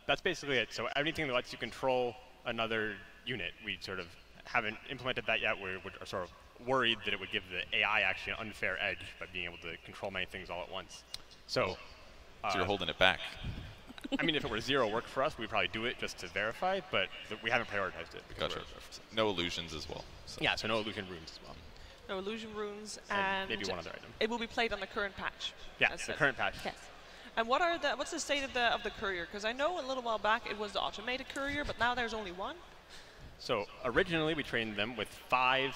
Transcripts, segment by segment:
That's basically it. So anything that lets you control another unit, we sort of haven't implemented that yet. We're sort of worried that it would give the AI actually an unfair edge by being able to control many things all at once. So, so you're holding it back. I mean, if it were 0 work for us, we'd probably do it just to verify, but we haven't prioritized it. Gotcha. No illusions as well. So. Yeah, so no illusion runes as well. No illusion runes, and maybe one other item. It will be played on the current patch. Yeah, the current patch. Yes. And what's the state of the courier? Because I know a little while back it was the automated courier, but now there's only one. So originally we trained them with 5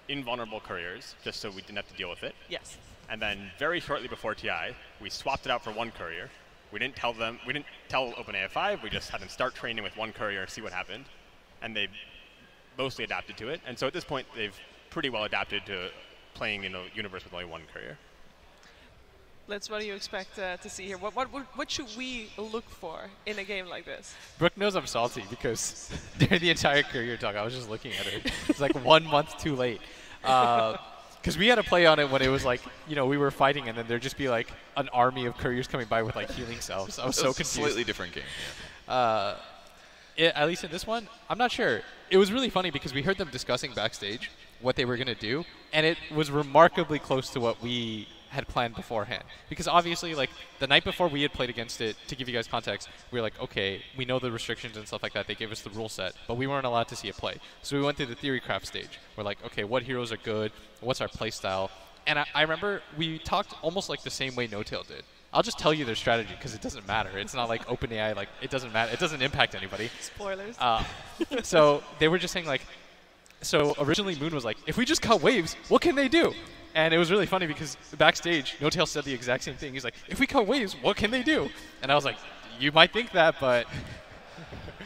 invulnerable couriers, just so we didn't have to deal with it. Yes. And then very shortly before TI, we swapped it out for 1 courier. We didn't tell OpenAI 5, we just had them start training with 1 courier, see what happened. And they mostly adapted to it. And so at this point, they've pretty well adapted to playing in a universe with only 1 courier. Let's. What do you expect to see here? What should we look for in a game like this? Brooke knows I'm salty because during the entire courier talk, I was just looking at her. It's like 1 month too late. Because we had to play on it when it was like, we were fighting, and then there'd just be like an army of couriers coming by with like healing cells. I was so confused. It's a slightly different game. At least in this one, I'm not sure. It was really funny because we heard them discussing backstage what they were going to do, and it was remarkably close to what we had planned beforehand. Because obviously, like, the night before we had played against it, to give you guys context, we were like, okay, we know the restrictions and stuff like that. They gave us the rule set, but we weren't allowed to see it play. So we went through the theory craft stage. We're like, okay, what heroes are good? What's our play style? And I remember we talked almost like the same way No-Tail did. I'll just tell you their strategy because it doesn't matter. It's not like OpenAI, like, it doesn't matter. It doesn't impact anybody. Spoilers. So they were just saying, like, so originally Moon was like, if we just cut waves, what can they do? And it was really funny because backstage, No-Tail said the exact same thing. He's like, if we cut waves, what can they do? And I was like, you might think that, but...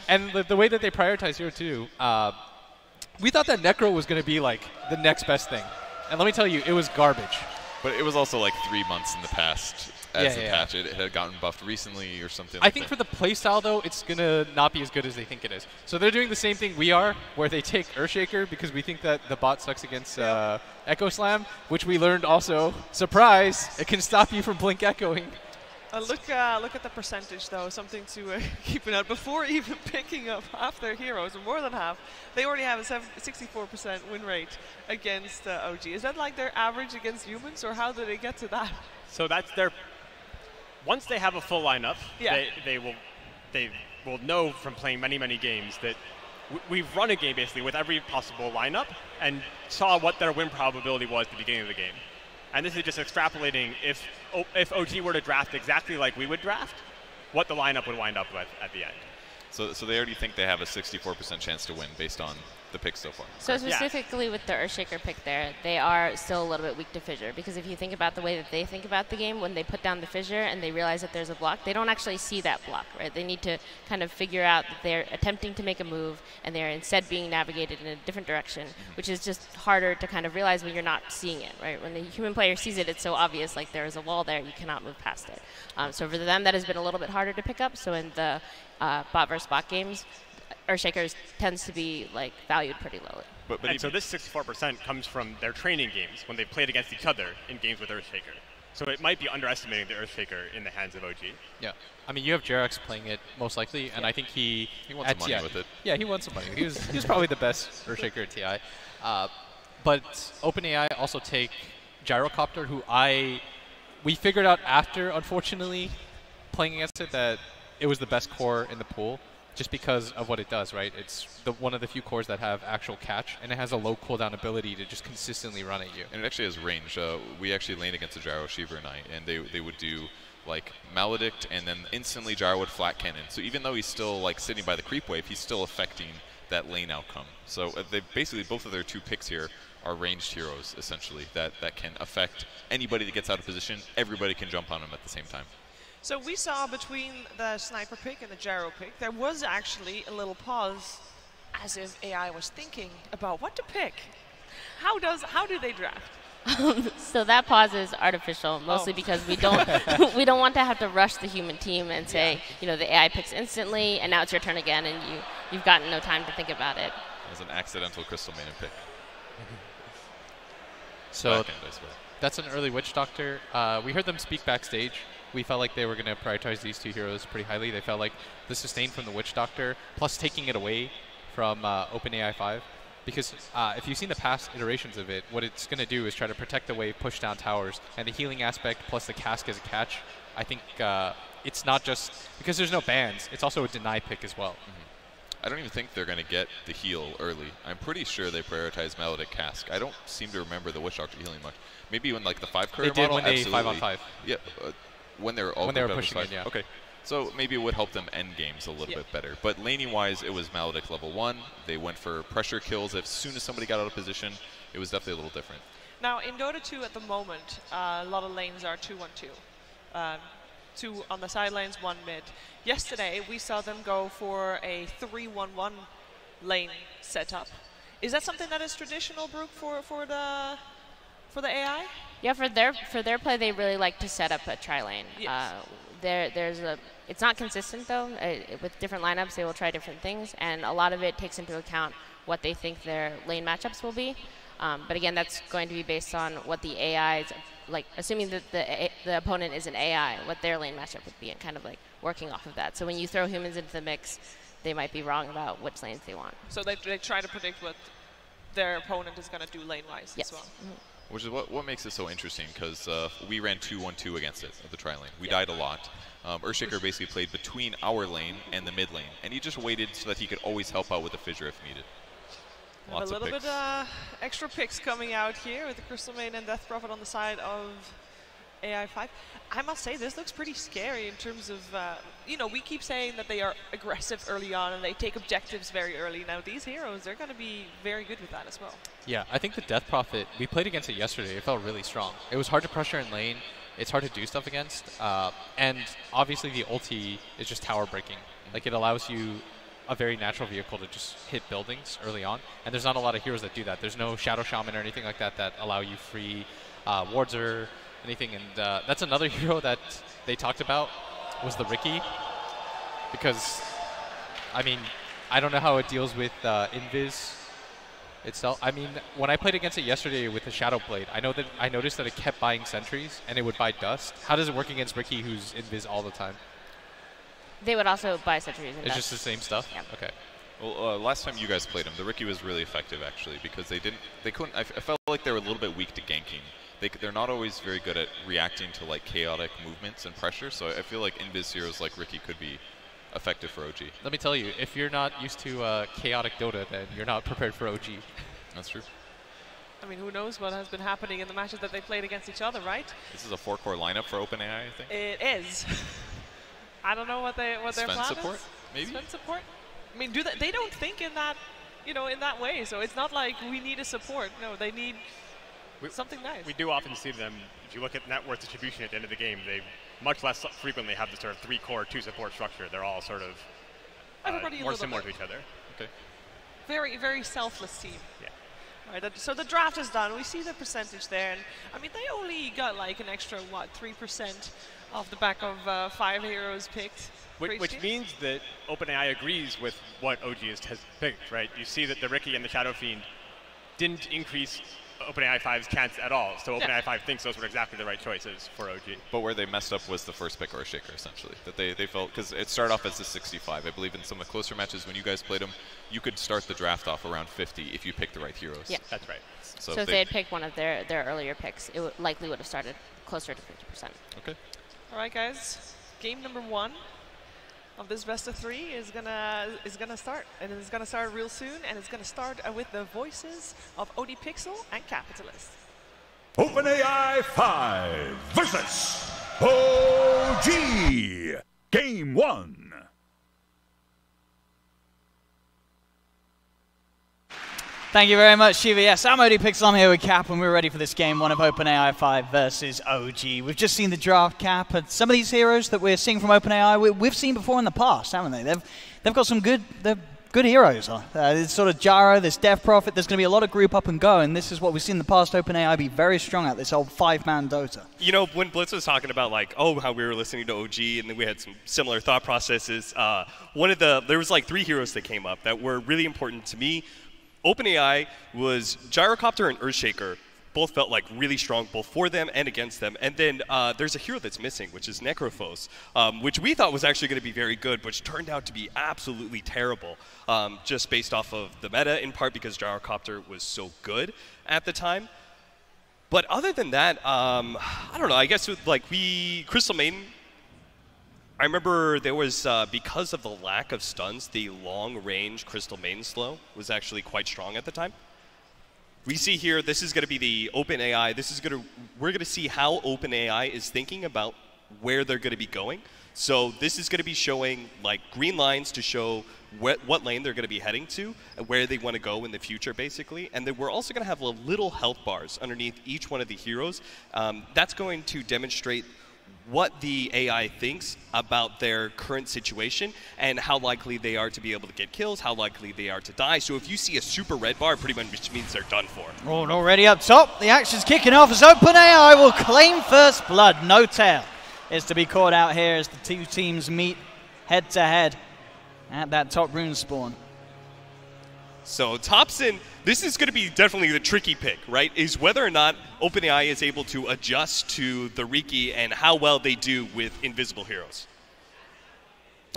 And the way that they prioritize here, too, we thought that Necro was going to be, like, the next best thing. And let me tell you, it was garbage. But it was also, like, 3 months in the past as the patch. It had gotten buffed recently or something I think for the playstyle, though, it's going to not be as good as they think it is. So they're doing the same thing we are, where they take Earthshaker because we think that the bot sucks against Echo Slam, which we learned also, surprise, it can stop you from blink echoing. Look at the percentage, though, something to keep an eye on. Before even picking up half their heroes, or more than half, they already have a 64% win rate against OG. Is that like their average against humans, or how do they get to that? So that's their... Once they have a full lineup, they will know from playing many, many games that we've run a game basically with every possible lineup and saw what their win probability was at the beginning of the game. And this is just extrapolating if OG were to draft exactly like we would draft, what the lineup would wind up with at the end. So they already think they have a 64% chance to win based on the picks so far. So specifically with the Earthshaker pick there, they are still a little bit weak to Fissure, because if you think about the way that they think about the game, when they put down the Fissure and they realize that there's a block, they don't actually see that block, right? They need to kind of figure out that they're attempting to make a move and they're instead being navigated in a different direction, which is just harder to kind of realize when you're not seeing it, right? When the human player sees it, it's so obvious, like there's a wall there, you cannot move past it. So for them, that has been a little bit harder to pick up. So in the bot versus bot games, Earthshaker tends to be like valued pretty lowly. And so this 64% comes from their training games when they played against each other in games with Earthshaker. So it might be underestimating the Earthshaker in the hands of OG. Yeah. I mean, you have Jerax playing it most likely, and I think he won some money with it. Yeah, he won some money. He was probably the best Earthshaker at TI. But OpenAI also take Gyrocopter, who we figured out after, unfortunately, playing against it, that it was the best core in the pool, just because of what it does, right? It's one of the few cores that have actual catch, and it has a low cooldown ability to just consistently run at you. And it actually has range. We actually laned against a Gyro Shiver and I, and they would do like Maledict, and then instantly Gyro would flat cannon. So even though he's still like sitting by the creep wave, he's still affecting that lane outcome. So they basically, both of their 2 picks here are ranged heroes, essentially, that can affect anybody that gets out of position. Everybody can jump on them at the same time. So we saw between the sniper pick and the gyro pick, there was actually a little pause, as if AI was thinking about what to pick. How do they draft? So that pause is artificial, mostly because we don't we don't want to have to rush the human team and say, the AI picks instantly, and now it's your turn again, and you've gotten no time to think about it. It was an accidental Crystal Maiden pick. So that's an early Witch Doctor. We heard them speak backstage, we felt like they were going to prioritize these two heroes pretty highly. They felt like the sustain from the Witch Doctor, plus taking it away from OpenAI 5. Because if you've seen the past iterations of it, what it's going to do is try to protect the wave, push down towers, and the healing aspect plus the cask as a catch, I think it's not just because there's no bans, it's also a deny pick as well. I don't even think they're going to get the heal early. I'm pretty sure they prioritize Maledict Cask. I don't seem to remember the Witch Doctor healing much. Maybe when like the 5 career they model, did when absolutely. they 5-on-5. Yeah, when they were all pushing it, yeah. Okay, so maybe it would help them end games a little bit better. But laning-wise, it was Maledict level 1. They went for pressure kills as soon as somebody got out of position. It was definitely a little different. Now, in Dota 2 at the moment, a lot of lanes are 2-1-2. 2 on the side lanes, 1 mid. Yesterday, we saw them go for a 3-1-1 lane setup. Is that something that is traditional, Brooke, for the AI? Yeah, for their play, they really like to set up a tri-lane. Yes. It's not consistent though. With different lineups, they will try different things, and a lot of it takes into account what they think their lane matchups will be. But again, that's going to be based on what the AI's, like assuming that the opponent is an AI, what their lane matchup would be, and kind of like working off of that. So when you throw humans into the mix, they might be wrong about which lanes they want. So they try to predict what their opponent is going to do lane-wise as well. Mm-hmm. Which is what makes it so interesting, because we ran 2-1-2 against it at the tri-lane. We died a lot. Earthshaker basically played between our lane and the mid lane, and he just waited so that he could always help out with the fissure if needed. Lots a little of picks. bit extra picks coming out here with the Crystal Maiden and Death Prophet on the side of AI 5. I must say, this looks pretty scary in terms of, you know, we keep saying that they are aggressive early on and they take objectives very early. Now, these heroes, they're going to be very good with that as well. Yeah, I think the Death Prophet, we played against it yesterday. It felt really strong. It was hard to pressure in lane. It's hard to do stuff against. And obviously, the ulti is just tower breaking. Like, it allows you a very natural vehicle to just hit buildings early on. And there's not a lot of heroes that do that. There's no Shadow Shaman or anything like that that allow you free wards or anything. And that's another hero that they talked about was the Riki. Because, I mean, I don't know how it deals with Invis itself. I mean, when I played against it yesterday with the Shadow Blade, I noticed that it kept buying sentries and it would buy dust. How does it work against Riki, who's Invis all the time? They would also buy sentries. It's just the same stuff? Yeah. Okay. Well, last time you guys played him, the Riki was really effective actually, because they couldn't. I felt like they were a little bit weak to ganking. They're not always very good at reacting to like chaotic movements and pressure. So I feel like Invis heroes like Riki could be effective for OG. Let me tell you, if you're not used to chaotic Dota, then you're not prepared for OG. That's true. I mean, who knows what has been happening in the matches that they played against each other, right? This is a 4-core lineup for OpenAI, I think. It is. I don't know what their plan support, is. maybe? Sven support? I mean, they don't think in that, you know, in that way. So it's not like we need a support. No, they need something nice. We do often see them, if you look at net worth distribution at the end of the game, they much less frequently have the sort of 3-core, 2-support structure. They're all sort of more similar to each other. Okay. Very, very selfless team. Yeah. All right, so the draft is done. We see the percentage there. And I mean, they only got like an extra, 3% off the back of 5 heroes picked. Which means that OpenAI agrees with what OG has picked, right? You see that the Riki and the Shadow Fiend didn't increase OpenAI 5's chance at all. So OpenAI 5 thinks those were exactly the right choices for OG. But where they messed up was the first pick Earthshaker, essentially. That they felt, because it started off as a 65. I believe in some of the closer matches when you guys played them, you could start the draft off around 50 if you picked the right heroes. Yeah. That's right. So if they had picked one of their earlier picks, it likely would have started closer to 50%. Okay. All right, guys. Game number 1 of this best of 3 is gonna start, and it's gonna start real soon, and it's gonna start with the voices of OD Pixel and Capitalist. OpenAI 5 versus OG. Game 1. Thank you very much, Shiva. Yes, I'm OD Pixel. I'm here with Cap, and we're ready for this game 1 of OpenAI 5 versus OG. We've just seen the draft, Cap, and some of these heroes that we're seeing from OpenAI, we've seen before in the past, haven't they? They've got some good heroes. There's sort of Gyro, there's Death Prophet, there's going to be a lot of group up and go, and this is what we've seen in the past OpenAI be very strong at, this old 5-man Dota. You know, when Blitz was talking about, like, how we were listening to OG, and then we had some similar thought processes, there was like 3 heroes that came up that were really important to me. OpenAI was Gyrocopter and Earthshaker. both felt like really strong, both for them and against them. And then there's a hero that's missing, which is Necrophos, which we thought was actually going to be very good, which turned out to be absolutely terrible, just based off of the meta, in part because Gyrocopter was so good at the time. But other than that, I don't know. I guess Crystal Maiden. I remember there was, because of the lack of stuns, the long-range Crystal Maiden slow was actually quite strong at the time. We see here, this is going to be the OpenAI. We're going to see how OpenAI is thinking about where they're going to be going. So this is going to be showing like green lines to show what lane they're going to be heading to, and where they want to go in the future, basically. And then we're also going to have little health bars underneath each one of the heroes. That's going to demonstrate what the AI thinks about their current situation and how likely they are to be able to get kills, how likely they are to die. So if you see a super red bar, pretty much means they're done for. Oh, and already up top, the action's kicking off as OpenAI will claim first blood. No tail is to be caught out here as the two teams meet head to head at that top rune spawn. So Thompson, this is going to be definitely the tricky pick, right? Is whether or not OpenAI is able to adjust to the Riki and how well they do with invisible heroes.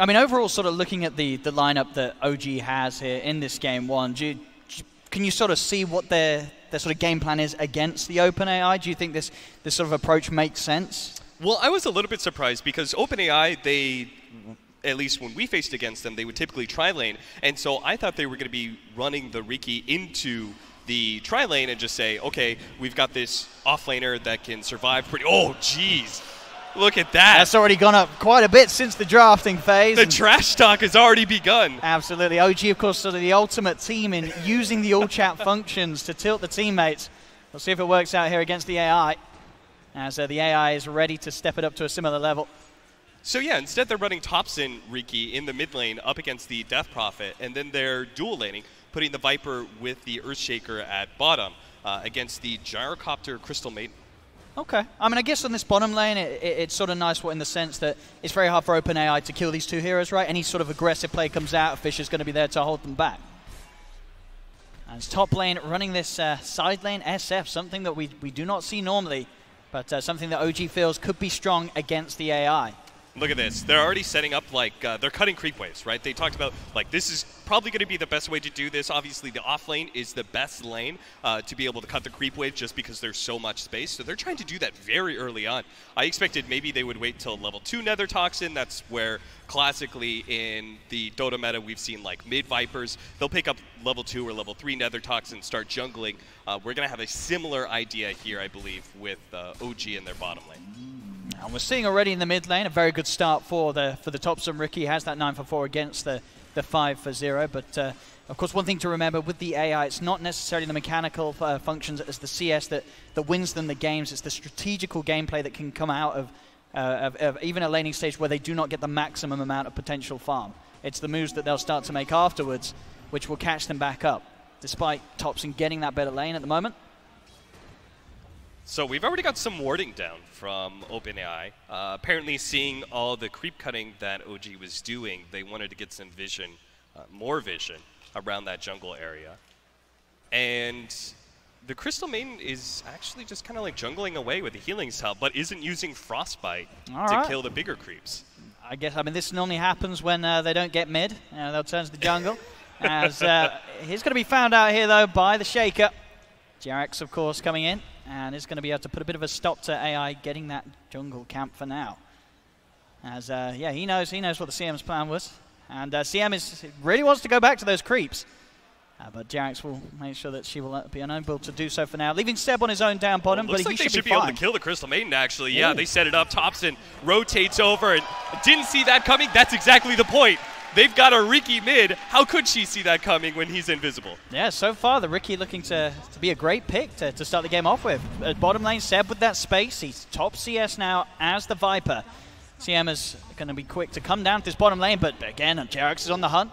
I mean, overall, sort of looking at the lineup that OG has here in this game one, can you sort of see what their sort of game plan is against the OpenAI? Do you think this sort of approach makes sense? Well, I was a little bit surprised because OpenAI, they, at least when we faced against them, they would typically tri-lane. And so I thought they were going to be running the Riki into the tri-lane and just say, okay, we've got this off-laner that can survive pretty... Oh, jeez. Look at that. That's already gone up quite a bit since the drafting phase. The trash talk has already begun. Absolutely. OG, of course, sort of the ultimate team in using the all-chat functions to tilt the teammates. We'll see if it works out here against the AI, as the AI is ready to step it up to a similar level. So yeah, instead they're running Thompson Riki in the mid lane up against the Death Prophet, and then they're dual laning, putting the Viper with the Earthshaker at bottom against the Gyrocopter Crystal Maiden. Okay. I mean, I guess on this bottom lane, it's sort of nice in the sense that it's very hard for OpenAI to kill these two heroes, right? Any sort of aggressive play comes out, Fisher's going to be there to hold them back. And it's top lane running this side lane SF, something that we do not see normally, but something that OG feels could be strong against the AI. Look at this. They're already setting up, like, they're cutting creep waves, right? They talked about, like, this is probably going to be the best way to do this. Obviously, the off lane is the best lane to be able to cut the creep wave just because there's so much space. So they're trying to do that very early on. I expected maybe they would wait till level 2 Nether Toxin. That's where, classically, in the Dota meta, we've seen, like, mid-Vipers. They'll pick up level 2 or level 3 Nether Toxin, start jungling. We're going to have a similar idea here, I believe, with OG in their bottom lane. And we're seeing already in the mid lane a very good start for the Thompson. Riki has that 9-for-4 against the 5-for-0. But of course, one thing to remember with the AI, it's not necessarily the mechanical functions as the CS that wins them the games. It's the strategical gameplay that can come out of even a laning stage where they do not get the maximum amount of potential farm. It's the moves that they'll start to make afterwards, which will catch them back up, despite Thompson getting that better lane at the moment. So we've already got some warding down from OpenAI. Apparently seeing all the creep cutting that OG was doing, they wanted to get some vision, more vision, around that jungle area. And the Crystal Maiden is actually just kind of like jungling away with the healing cell, but isn't using Frostbite to kill the bigger creeps. I mean, this normally happens when they don't get mid. They'll turn to the jungle. As he's going to be found out here, though, by the Shaker. Jarex, of course, coming in, and is going to be able to put a bit of a stop to AI getting that jungle camp for now. As, yeah, he knows what the CM's plan was. And CM really wants to go back to those creeps. But Jarex will make sure that she will be unable to do so for now, leaving Seb on his own down bottom. Looks but like he they should be fine. able to kill the Crystal Maiden, actually. Yeah, they set it up. Thompson rotates over and didn't see that coming. That's exactly the point. They've got a Riki mid. How could she see that coming when he's invisible? Yeah, so far the Riki looking to be a great pick to start the game off with. Bottom lane, Seb with that space. He's top CS now as the Viper. CM is going to be quick to come down to this bottom lane, but again, Jarex is on the hunt.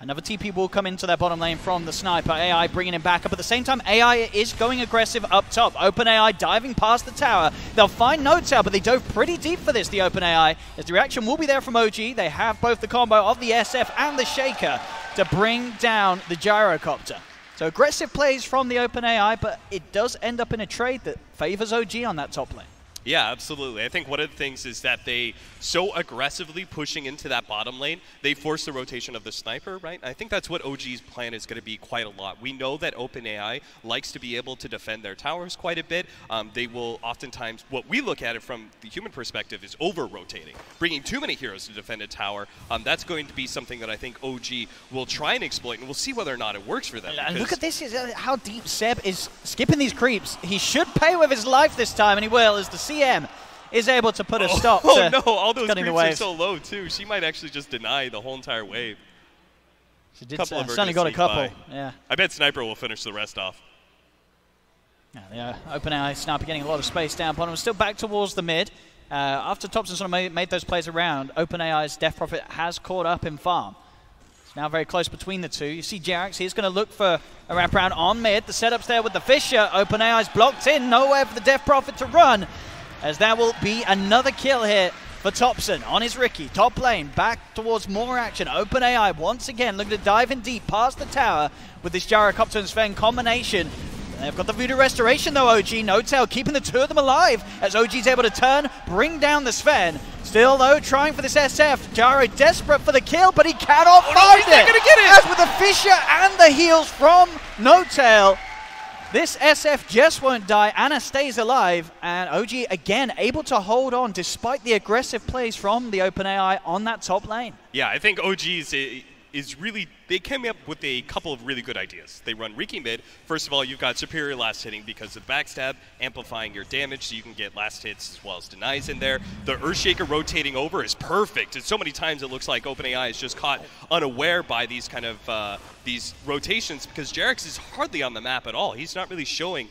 Another TP will come into that bottom lane from the sniper. AI bringing him back up. At the same time, AI is going aggressive up top. OpenAI diving past the tower. They'll find no tower, but they dove pretty deep for this, the OpenAI, as the reaction will be there from OG. They have both the combo of the SF and the Shaker to bring down the Gyrocopter. So aggressive plays from the OpenAI, but it does end up in a trade that favors OG on that top lane. Yeah, absolutely. I think one of the things is that they so aggressively pushing into that bottom lane, they force the rotation of the sniper, right? I think that's what OG's plan is going to be quite a lot. We know that OpenAI likes to be able to defend their towers quite a bit. They will oftentimes, what we look at it from the human perspective is over-rotating. Bringing too many heroes to defend a tower, that's going to be something that I think OG will try and exploit, and we'll see whether or not it works for them. And look at this, how deep Seb is skipping these creeps. He should pay with his life this time, and he will, as the CM is able to put a stop to no, all those creeps are so low, too. She might actually just deny the whole entire wave. She did certainly got a couple, yeah. I bet Sniper will finish the rest off. Yeah, the OpenAI Sniper getting a lot of space down upon him. Still back towards the mid. After Thompson sort of made those plays around, OpenAI's Death Prophet has caught up in farm. It's now very close between the two. You see Jerax, he's going to look for a wraparound on mid. The setup's there with the Fisher. OpenAI's blocked in, nowhere for the Death Prophet to run, as that will be another kill here for Thompson on his Ricky. Top lane, back towards more action. OpenAI once again looking to dive in deep past the tower with this Gyrocopter and Sven combination. They've got the Voodoo Restoration though, OG. No-Tail keeping the two of them alive as OG's able to turn, bring down the Sven. Still though, trying for this SF. Gyro desperate for the kill, but he cannot find it. He's not gonna get it. As with the Fisher and the heals from No-Tail, this SF just won't die. Anna stays alive, and OG again able to hold on despite the aggressive plays from the OpenAI on that top lane. Yeah, I think OG is really, they came up with a couple of really good ideas. They run Riki mid. First of all, you've got superior last hitting because of backstab, amplifying your damage so you can get last hits as well as denies in there. The Earthshaker rotating over is perfect. And so many times it looks like OpenAI is just caught unaware by these kind of these rotations because Jerax is hardly on the map at all. He's not really showing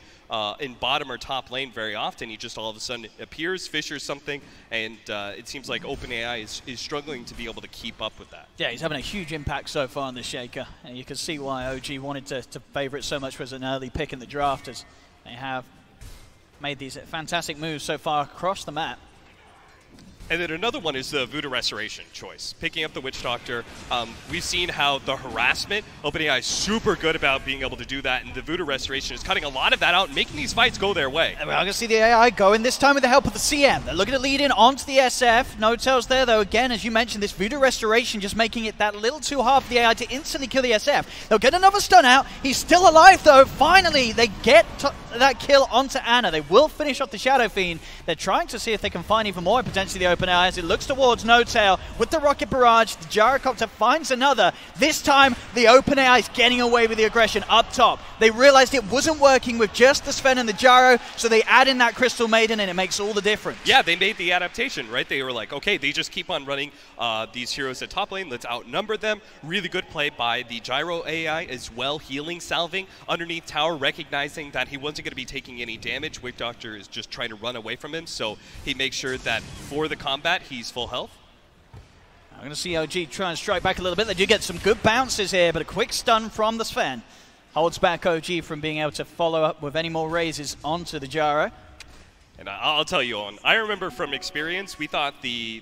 in bottom or top lane very often. He just all of a sudden appears, fishers something, and it seems like OpenAI is struggling to be able to keep up with that. Yeah, he's having a huge impact so far on the Shaker, and you can see why OG wanted to favor it so much as an early pick in the draft, as they have made these fantastic moves so far across the map. And then another one is the Voodoo Restoration choice. Picking up the Witch Doctor. We've seen how the harassment, OpenAI is super good about being able to do that, and the Voodoo Restoration is cutting a lot of that out and making these fights go their way. And we're going to see the AI going, this time with the help of the CM. They're looking to lead in onto the SF. No-Tail's there, though. Again, as you mentioned, this Voodoo Restoration just making it that little too hard for the AI to instantly kill the SF. They'll get another stun out. He's still alive, though. Finally, they get that kill onto Anna. They will finish off the Shadow Fiend. They're trying to see if they can find even more, potentially the OpenAI, as it looks towards No-Tail with the Rocket Barrage. The Gyrocopter finds another. This time, the OpenAI is getting away with the aggression up top. They realized it wasn't working with just the Sven and the Gyro, so they add in that Crystal Maiden, and it makes all the difference. Yeah, they made the adaptation, right? They were like, okay, they just keep on running these heroes at top lane. Let's outnumber them. Really good play by the Gyro AI as well, healing, salving underneath tower, recognizing that he wasn't going to be taking any damage. Witch Doctor is just trying to run away from him, so he makes sure that for the combat, he's full health. I'm going to see OG try and strike back a little bit. They do get some good bounces here, but a quick stun from the Sven holds back OG from being able to follow up with any more raises onto the Gyro. And I'll tell you, Owen, I remember from experience, we thought the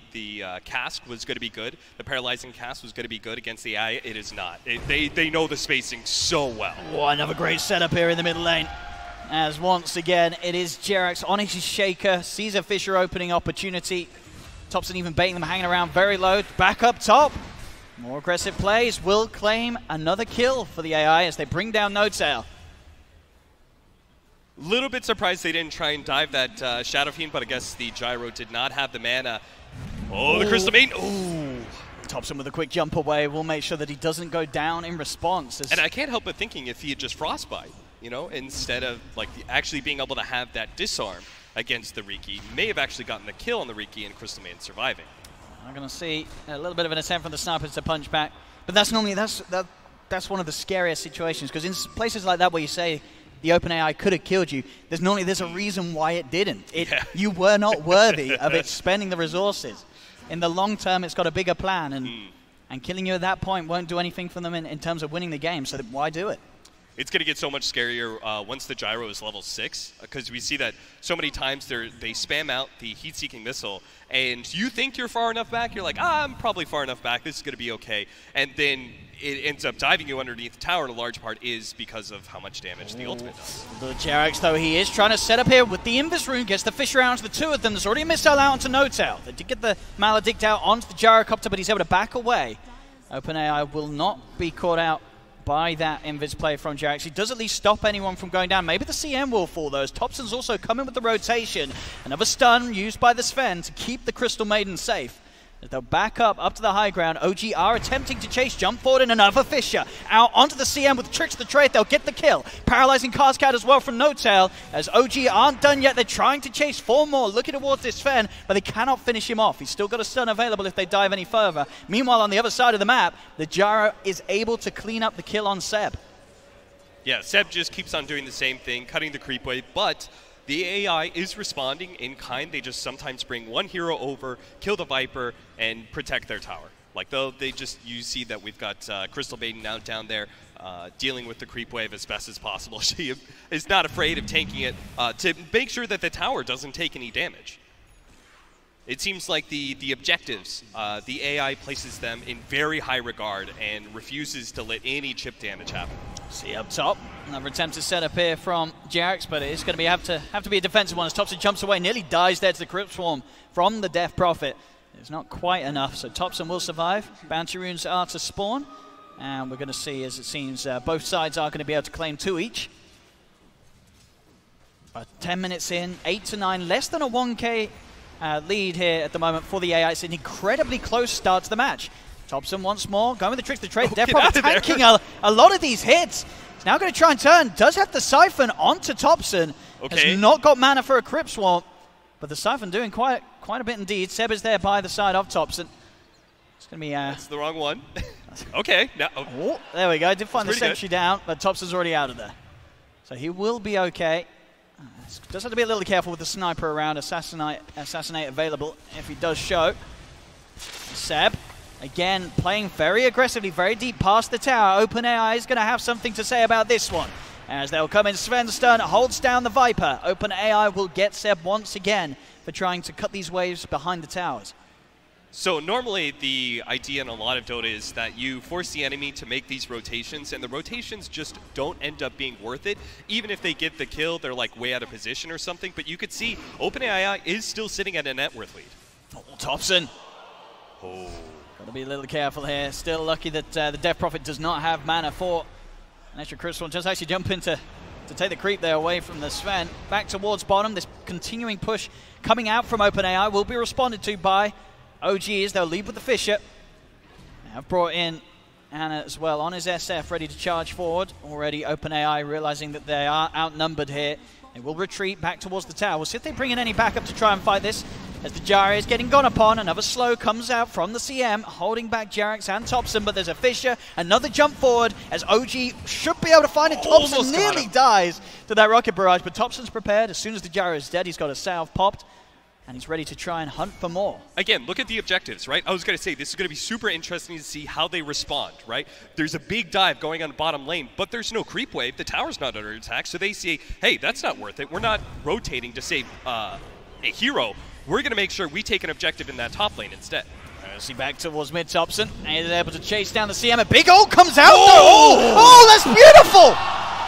cask was going to be good. The paralyzing cast was going to be good against the AI. It is not. They know the spacing so well. Oh, another great setup here in the middle lane. As once again, it is Jerax on his Shaker, sees a Fisher opening opportunity. Thompson even baiting them, hanging around very low. Back up top. More aggressive plays will claim another kill for the AI as they bring down No-Tail. Little bit surprised they didn't try and dive that Shadow Fiend, but I guess the Gyro did not have the mana. Oh, the Crystal Maiden. Oh. Thompson with a quick jump away will make sure that he doesn't go down in response. And I can't help but thinking if he had just Frostbite, you know, instead of like actually being able to have that disarm against the Riki, may have actually gotten the kill on the Riki and Crystal Maiden surviving. I'm going to see a little bit of an attempt from the snipers to punch back, but that's normally that's one of the scariest situations, because in places like that where you say the OpenAI could have killed you, there's a reason why it didn't. You were not worthy of it spending the resources. In the long term, it's got a bigger plan, and killing you at that point won't do anything for them in terms of winning the game, so why do it? It's going to get so much scarier once the gyro is level 6, because we see that so many times they spam out the heat-seeking missile, and you think you're far enough back, you're like, I'm probably far enough back, this is going to be okay, and then it ends up diving you underneath the tower in a large part is because of how much damage the ultimate does. The Jerax, though, he is trying to set up here with the Invis Rune, gets the Fisher out onto the two of them. There's already a missile out onto No-Tail. They did get the Maledict out onto the Gyrocopter, but he's able to back away. OpenAI will not be caught out by that Invis play from Jerax. He does at least stop anyone from going down. Maybe the CM will fall, though, as Thompson's also coming with the rotation. Another stun used by the Sven to keep the Crystal Maiden safe. As they'll back up to the high ground. OG are attempting to chase, jump forward, and another Fisher out onto the CM with Tricks the Trade. They'll get the kill. Paralyzing Carscat as well from No-Tail. As OG aren't done yet, they're trying to chase 4 more, looking towards this Sven, but they cannot finish him off. He's still got a stun available if they dive any further. Meanwhile, on the other side of the map, the Gyro is able to clean up the kill on Seb. Yeah, Seb just keeps on doing the same thing, cutting the creep wave, but the AI is responding in kind. They just sometimes bring one hero over, kill the Viper, and protect their tower. Like, you see that we've got Crystal Maiden out down there dealing with the creep wave as best as possible. She is not afraid of tanking it to make sure that the tower doesn't take any damage. It seems like the objectives, the AI places them in very high regard and refuses to let any chip damage happen. See up top, another attempt to set up here from Jerax, but it is going to have to be a defensive one as Thompson jumps away, nearly dies there to the Crypt Swarm from the Death Prophet. It's not quite enough, so Thompson will survive. Bounty runes are to spawn, and we're going to see, as it seems, both sides are going to be able to claim 2 each. 10 minutes in, 8 to 9, less than a 1k lead here at the moment for the AI. It's an incredibly close start to the match. Thompson once more, going with the Tricks the Trade. They're probably tanking a lot of these hits. He's now going to try and turn. Does have the Siphon onto Thompson. Okay. Has not got mana for a Crypt Swarm, but the Siphon doing quite a bit indeed. Seb is there by the side of Thompson. It's going to be... That's the wrong one. Okay. Now, oh, there we go. Did find the sentry good. down, but Thompson's already out of there. So he will be okay. Does have to be a little careful with the sniper around. Assassinate available if he does show. Seb, again, playing very aggressively, very deep past the tower. OpenAI is going to have something to say about this one. As they'll come in, Sven Stern holds down the Viper. OpenAI will get Seb once again for trying to cut these waves behind the towers. So normally the idea in a lot of Dota is that you force the enemy to make these rotations, and the rotations just don't end up being worth it. Even if they get the kill, they're like way out of position or something. But you could see OpenAI is still sitting at a net worth lead. Oh, Thompson. Oh. Got to be a little careful here. Still lucky that the Death Prophet does not have mana for an extra Crystal. Just actually jump in to take the creep there away from the Sven. Back towards bottom. This continuing push coming out from OpenAI will be responded to by OGs. They'll lead with the Fisher. They have brought in Anna as well on his SF, ready to charge forward. Already OpenAI realizing that they are outnumbered here. They will retreat back towards the tower. We'll see if they bring in any backup to try and fight this. As the Gyro is getting gone upon, another slow comes out from the CM, holding back Jerax and Thompson, but there's a Fisher, another jump forward, as OG should be able to find it. Thompson nearly dies to that rocket barrage, but Thompson's prepared. As soon as the Gyro is dead, he's got a salve popped, and he's ready to try and hunt for more. Again, look at the objectives, right? I was going to say, this is going to be super interesting to see how they respond, right? There's a big dive going on the bottom lane, but there's no creep wave. The tower's not under attack, so they say, hey, that's not worth it. We're not rotating to save a hero. We're going to make sure we take an objective in that top lane instead. See back towards mid Thompson, and he's able to chase down the CM. A big ult comes out. Oh, that's beautiful!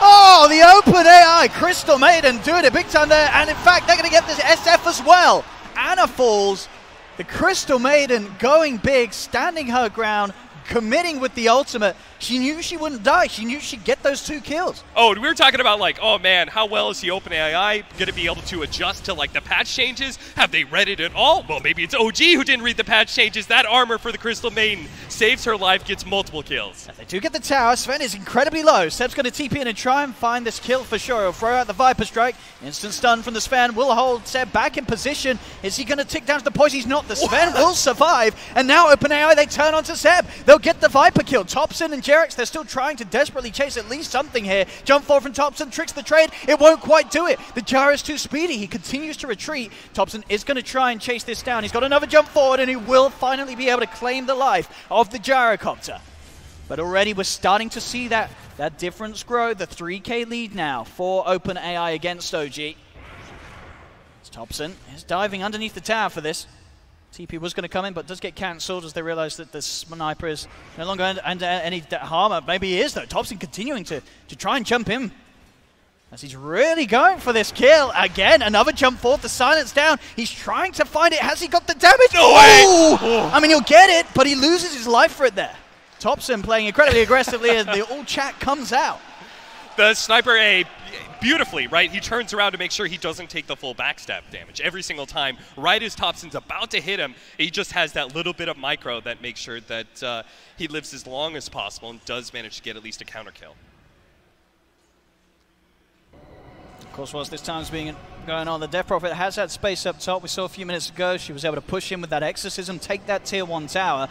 Oh, the OpenAI Crystal Maiden doing it big time there, and in fact, they're going to get this SF as well. Anna falls. The Crystal Maiden going big, standing her ground, committing with the ultimate. She knew she wouldn't die. She knew she'd get those 2 kills. Oh, we were talking about like, oh man, how well is the OpenAI going to be able to adjust to like the patch changes? Have they read it at all? Well, maybe it's OG who didn't read the patch changes. That armor for the Crystal Maiden saves her life, gets multiple kills. If they do get the tower, Sven is incredibly low. Seb's going to TP in and try and find this kill for sure. He'll throw out the Viper Strike. Instant stun from the Sven will hold Seb back in position. Is he going to tick down to the poison? He's not. The Sven will survive. And now OpenAI, they turn onto Seb. They'll get the Viper kill. Thompson and Jerax, they're still trying to desperately chase at least something here. Jump forward from Thompson, tricks the trade. It won't quite do it. The Gyro is too speedy. He continues to retreat. Thompson is going to try and chase this down. He's got another jump forward, and he will finally be able to claim the life of the Gyrocopter. But already we're starting to see that that difference grow. The 3K lead now for OpenAI against OG. As Thompson is diving underneath the tower for this. TP was going to come in, but does get cancelled as they realize that the sniper is no longer under any harm. Maybe he is, though. Thompson continuing to try and jump in. As he's really going for this kill. Again, another jump forward, the silence down. He's trying to find it. Has he got the damage? No way! Oh! I mean, he'll get it, but he loses his life for it there. Thompson playing incredibly aggressively as the all chat comes out. The sniper A, beautifully, right? He turns around to make sure he doesn't take the full backstab damage every single time. Right as Thompson's about to hit him, he just has that little bit of micro that makes sure that he lives as long as possible and does manage to get at least a counter kill. Of course, whilst this time's going on, the Death Prophet has had space up top. We saw a few minutes ago. She was able to push in with that Exorcism, take that Tier 1 tower.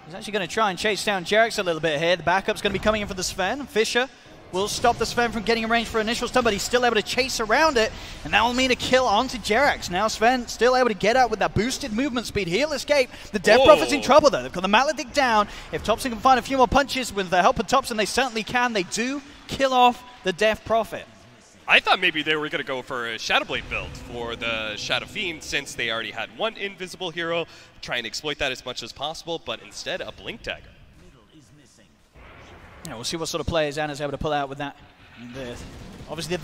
He's actually going to try and chase down Jerax a little bit here. The backup's going to be coming in for the Sven. Fisher will stop the Sven from getting in range for initial stun, but he's still able to chase around it, and that will mean a kill onto Jerax. Now Sven still able to get out with that boosted movement speed. He'll escape. The Death Prophet's in trouble, though. They've got the Maledict down. If Thompson can find a few more punches with the help of Thompson, they certainly can. They do kill off the Death Prophet. I thought maybe they were going to go for a Shadowblade build for the Shadow Fiend since they already had one invisible hero, try and exploit that as much as possible, but instead a Blink Dagger. Yeah, we'll see what sort of players Anna's able to pull out with that. Obviously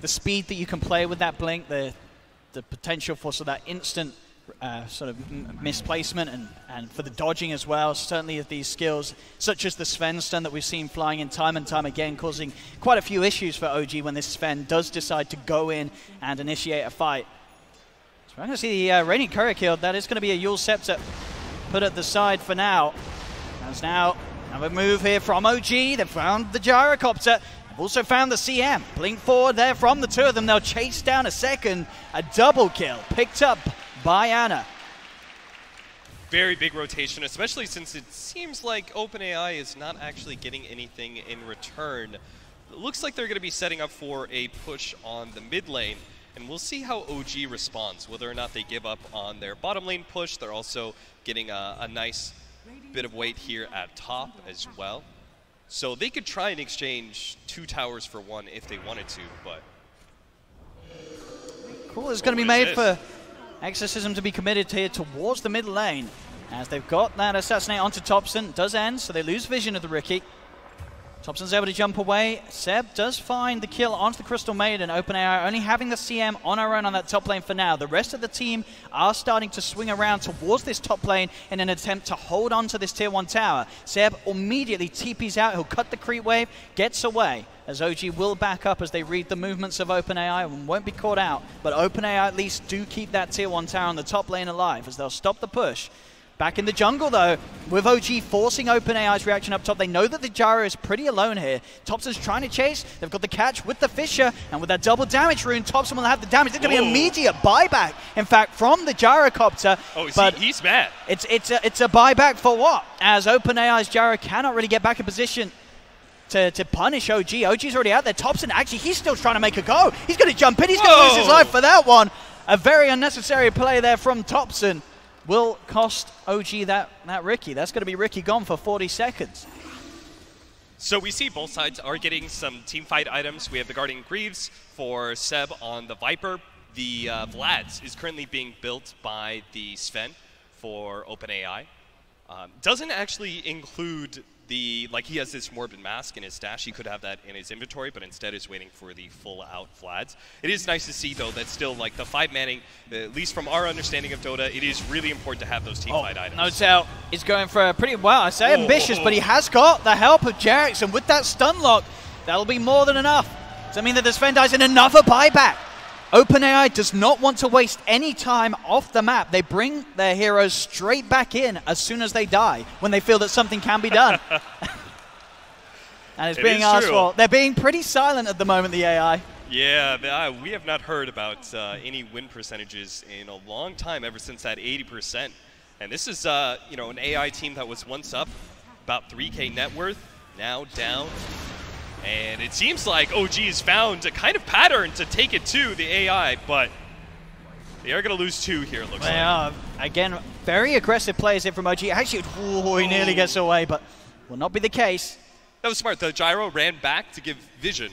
the speed that you can play with that Blink, the potential for sort of that instant sort of misplacement and for the dodging as well. Certainly these skills, such as the Sven stun that we've seen flying in time and time again, causing quite a few issues for OG when this Sven does decide to go in and initiate a fight. So we're going to see the Reigning Courier killed. That is going to be a Yule Scepter put at the side for now. As now, another move here from OG. They've found the Gyrocopter. They've also found the CM. Blink forward there from the two of them. They'll chase down a second. A double kill picked up by Anna. Very big rotation, especially since it seems like OpenAI is not actually getting anything in return. It looks like they're going to be setting up for a push on the mid lane, and we'll see how OG responds, whether or not they give up on their bottom lane push. They're also getting a nice bit of weight here at top as well. So they could try and exchange 2 towers for 1 if they wanted to, but... Cool is going to be made for Exorcism to be committed here towards the mid lane, as they've got that assassinate onto Thompson. It does end, so they lose vision of the Riki. Thompson's able to jump away. Seb does find the kill onto the Crystal Maiden. OpenAI only having the CM on our own on that top lane for now. The rest of the team are starting to swing around towards this top lane in an attempt to hold on to this Tier 1 tower. Seb immediately TPs out. He'll cut the creep wave, gets away, as OG will back up as they read the movements of OpenAI and won't be caught out. But OpenAI at least do keep that Tier 1 tower on the top lane alive as they'll stop the push. Back in the jungle, though, with OG forcing OpenAI's reaction up top. They know that the Gyro is pretty alone here. Thompson's trying to chase. They've got the catch with the Fisher, and with that double damage rune, Thompson will have the damage. There's going to be an immediate buyback, in fact, from the Gyrocopter. Oh, he's mad. It's a buyback for what? As OpenAI's Gyro cannot really get back in position to punish OG. OG's already out there. Thompson, actually, he's still trying to make a go. He's going to jump in. He's going to lose his life for that one. A very unnecessary play there from Thompson. Will cost OG that Riki. That's going to be Riki gone for 40 seconds. So we see both sides are getting some team fight items. We have the Guardian Greaves for Seb on the Viper. The Vlad's is currently being built by the Sven for OpenAI. Doesn't actually include the, like, he has this Morbid Mask in his stash. He could have that in his inventory, but instead is waiting for the full-out Vlads. It is nice to see, though, that still, like, the 5-manning, at least from our understanding of Dota, it is really important to have those team fight items. No doubt. He's going for a pretty, well, I say ambitious, but he has got the help of Jerax, and with that stun lock, that'll be more than enough. Does that mean that the Sven dies in another buyback? OpenAI does not want to waste any time off the map. They bring their heroes straight back in as soon as they die, when they feel that something can be done. And it's being asked for. They're being pretty silent at the moment, the AI. Yeah, we have not heard about any win percentages in a long time, ever since that 80%. And this is, you know, an AI team that was once up about 3K net worth, now down. And it seems like OG has found a kind of pattern to take it to the AI, but they are going to lose 2 here, it looks like. Again, very aggressive plays in from OG. Actually, he nearly gets away, but will not be the case. That was smart. The gyro ran back to give vision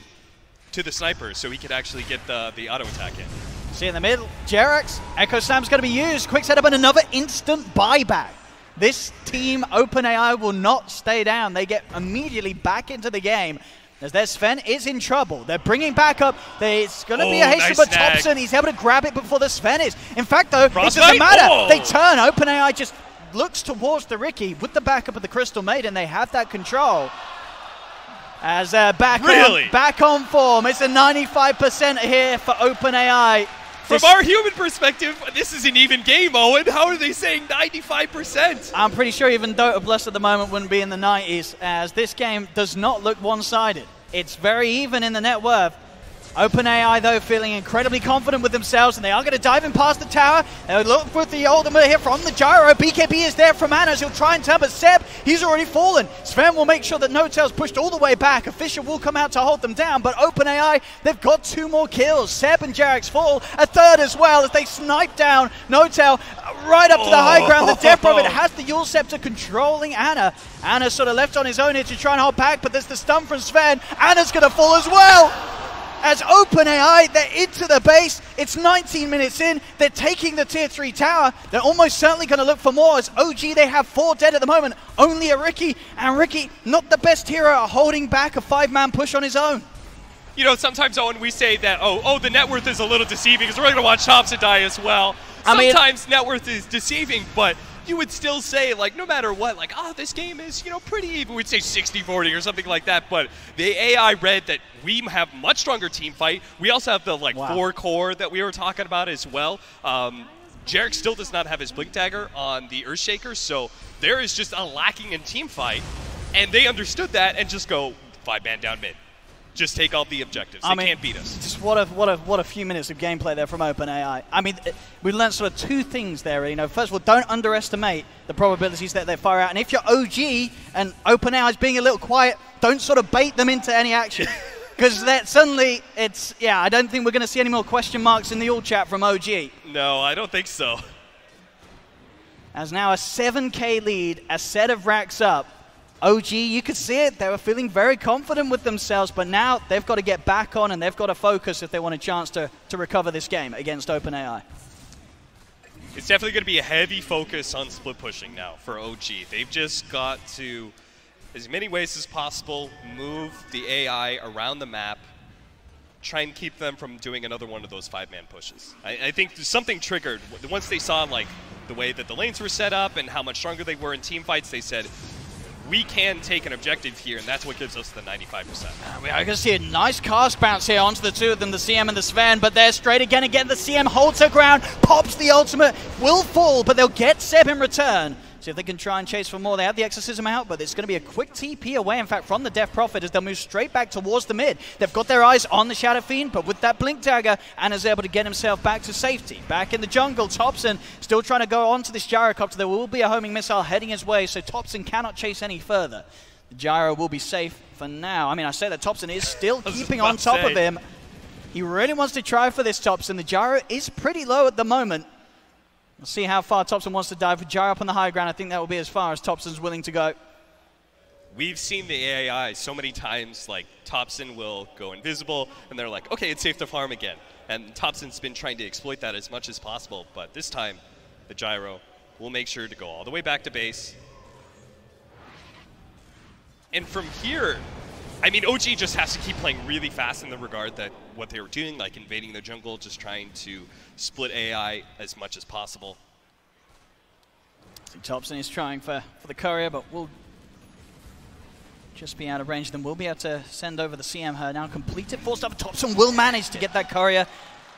to the sniper so he could actually get the auto attack in. See in the middle, Jerax, Echo Slam's going to be used. Quick setup and another instant buyback. This team, OpenAI, will not stay down. They get immediately back into the game. As their Sven is in trouble. They're bringing back up. It's going to be a haste, but Thompson, he's able to grab it before the Sven is. In fact, though, it doesn't matter. They turn. OpenAI just looks towards the Riki with the backup of the Crystal Maiden. They have that control. As back on form. It's a 95% here for OpenAI. From our human perspective, this is an even game, Owen. How are they saying 95%? I'm pretty sure even Dota Bless at the moment wouldn't be in the 90s, as this game does not look one-sided. It's very even in the net worth. OpenAI, though, feeling incredibly confident with themselves, and they are going to dive in past the tower. They'll look with the ultimate here from the gyro. BKB is there from Anas. He'll try and turn, but Seb, he's already fallen. Sven will make sure that No-Tail's pushed all the way back. Official will come out to hold them down, but OpenAI, they've got 2 more kills. Seb and Jerax fall, a third as well, as they snipe down No-Tail right up to the high ground. The Death Prophet has the Yule Scepter controlling Anna. Anna sort of left on his own here to try and hold back, but there's the stun from Sven. Anna's going to fall as well. As OpenAI, they're into the base. It's 19 minutes in. They're taking the tier 3 tower. They're almost certainly going to look for more. As OG, they have 4 dead at the moment. Only a Riki. And Riki, not the best hero, holding back a 5-man push on his own. You know, sometimes, Owen, we say that, the net worth is a little deceiving because we're going to watch Thompson die as well. Sometimes net worth is deceiving, but you would still say, like, no matter what, like, this game is, pretty even. We'd say 60-40 or something like that, but the AI read that we have much stronger team fight. We also have the, 4 core that we were talking about as well. Jarek still does not have his Blink Dagger on the Earthshaker, so there is just a lacking in team fight, and they understood that and just go 5-man down mid. Just take all the objectives. They can't beat us. Just what a few minutes of gameplay there from OpenAI. I mean, we learned sort of 2 things there. First of all, don't underestimate the probabilities that they fire out. And if you're OG and OpenAI is being a little quiet, don't sort of bait them into any action. Because suddenly I don't think we're going to see any more question marks in the all chat from OG. No, I don't think so. As now a 7K lead, a set of racks up. OG, you could see it. They were feeling very confident with themselves, but now they've got to get back on and they've got to focus if they want a chance to recover this game against OpenAI. It's definitely going to be a heavy focus on split pushing now for OG. They've just got to, as many ways as possible, move the AI around the map, try and keep them from doing another one of those 5-man pushes. I think something triggered. Once they saw the way that the lanes were set up and how much stronger they were in team fights, they said, we can take an objective here, and that's what gives us the 95%. We are going to see a nice cast bounce here onto the 2 of them, the CM and the Sven, but they're straight again. The CM holds her ground, pops the ultimate, will fall, but they'll get Seb in return. See if they can try and chase for more. They have the Exorcism out, but it's going to be a quick TP away, in fact, from the Death Prophet as they'll move straight back towards the mid. They've got their eyes on the Shadow Fiend, but with that Blink Dagger, Anna's able to get himself back to safety. Back in the jungle, Thompson still trying to go onto this Gyrocopter. There will be a homing missile heading his way, so Thompson cannot chase any further. The Gyro will be safe for now. I mean, I say that Thompson is still keeping on top of him. He really wants to try for this Thompson. The Gyro is pretty low at the moment. We'll see how far Thompson wants to dive. With Gyro up on the high ground, I think that will be as far as Thompson's willing to go. We've seen the AI so many times, Thompson will go invisible, and they're like, okay, it's safe to farm again. And Thompson's been trying to exploit that as much as possible, but this time, the Gyro will make sure to go all the way back to base. And from here, I mean, OG just has to keep playing really fast in the regard that what they were doing, invading the jungle, just trying to split AI as much as possible. So Thompson is trying for the courier, but will just be out of range. Then we'll be able to send over the CM her now completed. Forced up, Thompson will manage to get that courier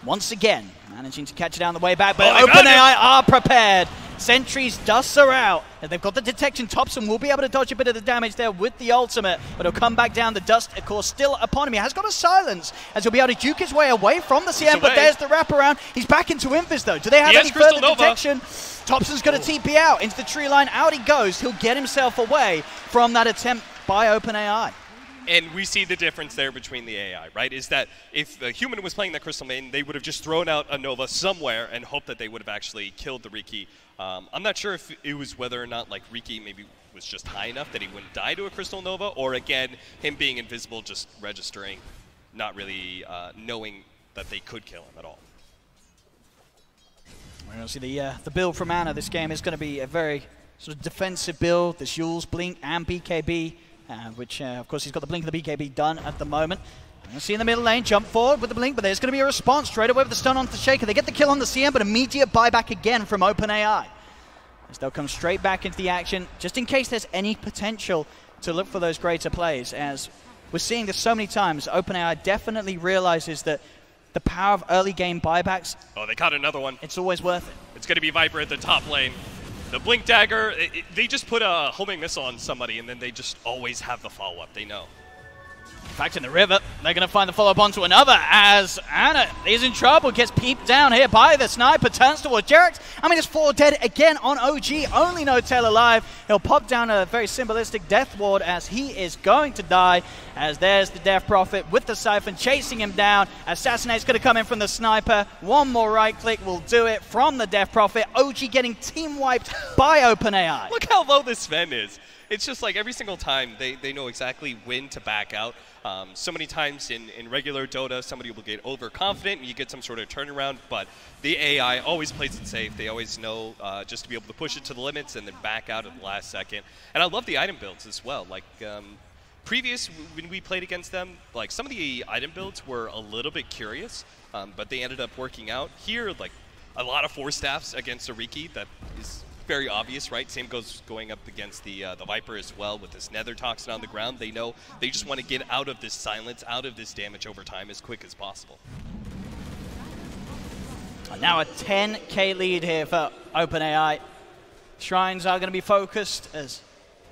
once again, managing to catch it down the way back, but OpenAI are prepared. Sentries, dusts are out. And they've got the detection. Thompson will be able to dodge a bit of the damage there with the ultimate, but he'll come back down. The dust, of course, still upon him. He has got a silence, as he'll be able to juke his way away from the CM, but there's the wraparound. He's back into Invis, though. Do they have any further detection? Thompson's going to TP out into the tree line. Out he goes. He'll get himself away from that attempt by OpenAI. And we see the difference there between the AI, right? Is that if a human was playing that Crystal Maiden, they would have just thrown out a Nova somewhere and hoped that they would have actually killed the Riki. I'm not sure if it was whether or not Riki maybe was just high enough that he wouldn't die to a Crystal Nova, or again, him being invisible, just registering, not really knowing that they could kill him at all. We're going to see the build from Ana. This game is going to be a very sort of defensive build. There's Jules, Blink, and BKB, which, of course, he's got the Blink of the BKB done at the moment. We're going to see in the middle lane, jump forward with the Blink, but there's going to be a response straight away with the stun onto the Shaker. They get the kill on the CM, but immediate buyback again from OpenAI, as they'll come straight back into the action, just in case there's any potential to look for those greater plays. As we're seeing this so many times, OpenAI definitely realizes that the power of early game buybacks. Oh, they caught another one. It's always worth it. It's going to be Viper at the top lane. The Blink Dagger, they just put a homing missile on somebody, and then they just always have the follow-up. They know. Back in the river, they're going to find the follow-up onto another, as Ana is in trouble, gets peeped down here by the sniper, turns towards Jerax. I mean, it's 4 dead again on OG, only No Tail alive. He'll pop down a very symbolistic death ward as he is going to die, as there's the Death Prophet with the Siphon chasing him down. Assassinate's going to come in from the sniper. One more right-click will do it from the Death Prophet. OG getting team-wiped by OpenAI. Look how low this Sven is. It's just like every single time they know exactly when to back out. So many times in regular Dota, somebody will get overconfident and you get some sort of turnaround, but the AI always plays it safe. They always know just to be able to push it to the limits and then back out at the last second. And I love the item builds as well. Like previous, when we played against them, like some of the item builds were a little bit curious, but they ended up working out. Here, like a lot of 4 staffs against a Riki, that is very obvious, right? Same goes going up against the Viper as well with this Nether Toxin on the ground. They know they just want to get out of this silence, out of this damage over time as quick as possible. Now a 10k lead here for OpenAI. Shrines are going to be focused as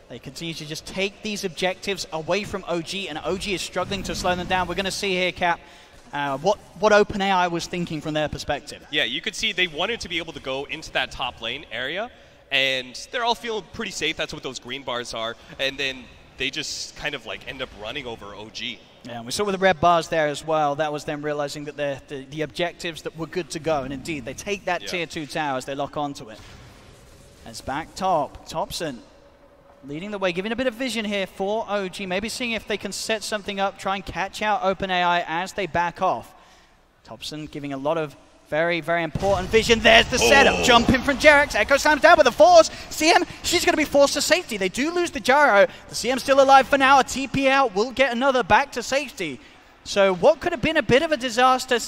they continue to just take these objectives away from OG, and OG is struggling to slow them down. We're going to see here, Cap, what OpenAI was thinking from their perspective. Yeah, you could see they wanted to be able to go into that top lane area, and they're all feeling pretty safe. That's what those green bars are. And then they just kind of like end up running over OG. Yeah, and we saw with the red bars there as well, that was them realizing that the objectives that were good to go. And indeed, they take that tier 2 tower as they lock onto it. As back top, Thompson leading the way, giving a bit of vision here for OG, maybe seeing if they can set something up, try and catch out OpenAI as they back off. Thompson giving a lot of very, very important vision. There's the setup. Jumping from Jerax. Echo slams down with the force. CM, she's going to be forced to safety. They do lose the gyro. The CM's still alive for now. A TP out will get another back to safety. So what could have been a bit of a disaster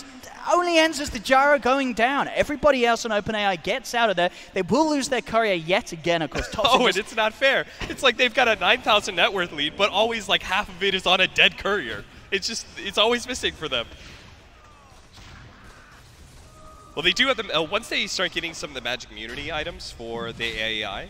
only ends as the gyro going down. Everybody else on OpenAI gets out of there. They will lose their courier yet again, of course. Oh, and it's not fair. It's like they've got a 9,000 net worth lead, but always like half of it is on a dead courier. It's always missing for them. Well, they do have them. Once they start getting some of the Magic Immunity items for the AI,